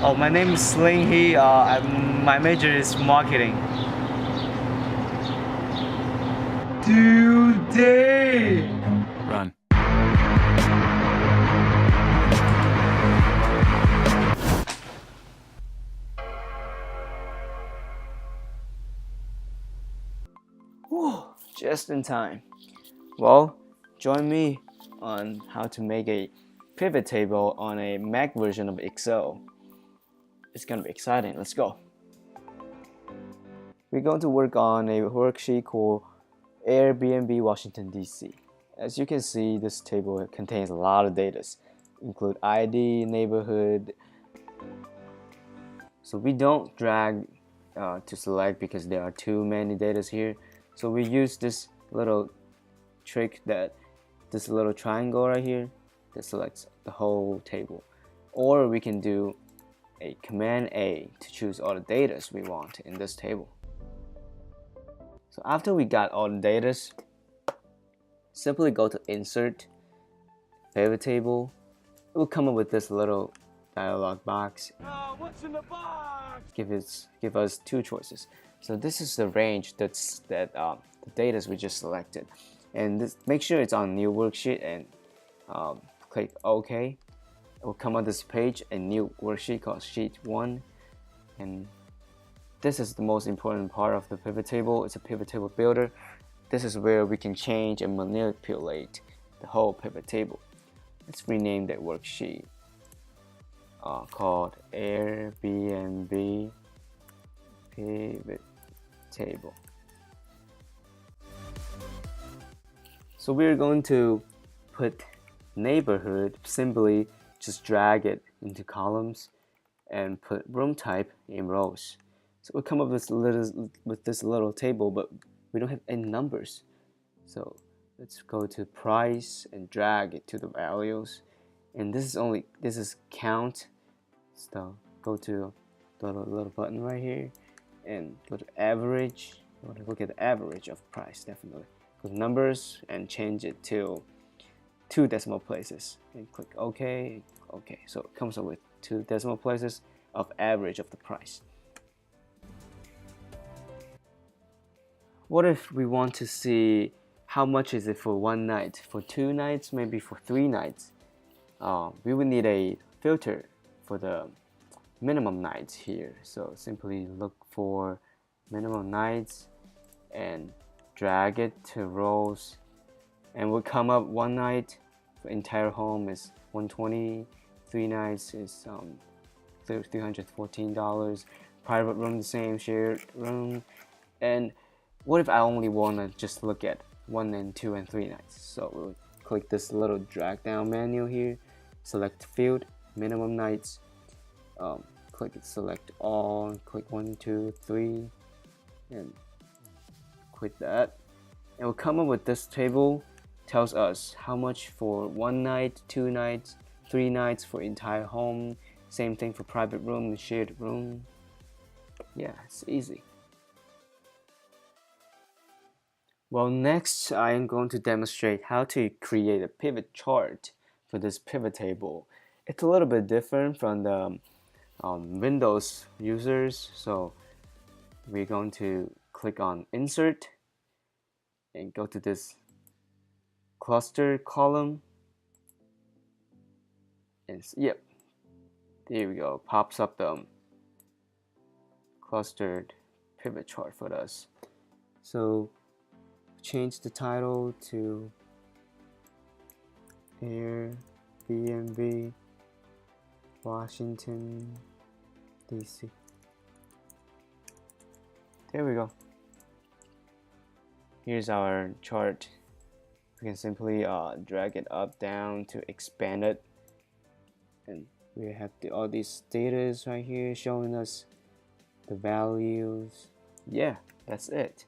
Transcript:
Oh, my name is Sling He. My major is marketing. Today. Run. Whew, just in time. Well, join me on how to make a pivot table on a Mac version of Excel. It's gonna be exciting. Let's go. We're going to work on a worksheet called Airbnb Washington DC. As you can see, this table contains a lot of data, include ID, neighborhood. So we don't drag to select because there are too many data here. So we use this little trick, that this little triangle right here that selects the whole table. Or we can do a Command A to choose all the data we want in this table. So after we got all the data, simply go to Insert, Pivot Table. It will come up with this little dialog box. What's in the box? Give us two choices. So this is the range the data we just selected, and make sure it's on New Worksheet and click OK. It will come on this page, a new worksheet called Sheet 1, and this is the most important part of the pivot table. It's a pivot table builder. This is where we can change and manipulate the whole pivot table. Let's rename that worksheet called Airbnb Pivot Table. So we're going to put neighborhood, simply just drag it into columns and put room type in rows. So we'll come up with this little table, but we don't have any numbers. So let's go to price and drag it to the values. And this is count. So go to the little button right here and go to average. You want to look at the average of price, definitely. Go to numbers and change it to 2 decimal places and click OK. OK. So it comes up with 2 decimal places of average of the price. What if we want to see how much is it for 1 night, for 2 nights, maybe for 3 nights? We would need a filter for the minimum nights here. So simply look for minimum nights and drag it to rows, and we'll come up 1 night for entire home is $120, 3 nights is $314, private room the same, shared room. And what if I only want to just look at 1 and 2 and 3 nights? So we'll click this little drag down menu here, select field, minimum nights, click select all, click 1, 2, 3, and quit that. And we'll come up with this table. Tells us how much for 1 night, 2 nights, 3 nights for entire home. Same thing for private room and shared room. Yeah, it's easy. Well, next I am going to demonstrate how to create a pivot chart for this pivot table. It's a little bit different from the Windows users. So we're going to click on Insert and go to this cluster column, and yep, there we go, pops up the clustered pivot chart for us. So change the title to Airbnb Washington DC. There we go. Here's our chart. We can simply drag it up, down to expand it, and we have all these data right here showing us the values. Yeah, that's it.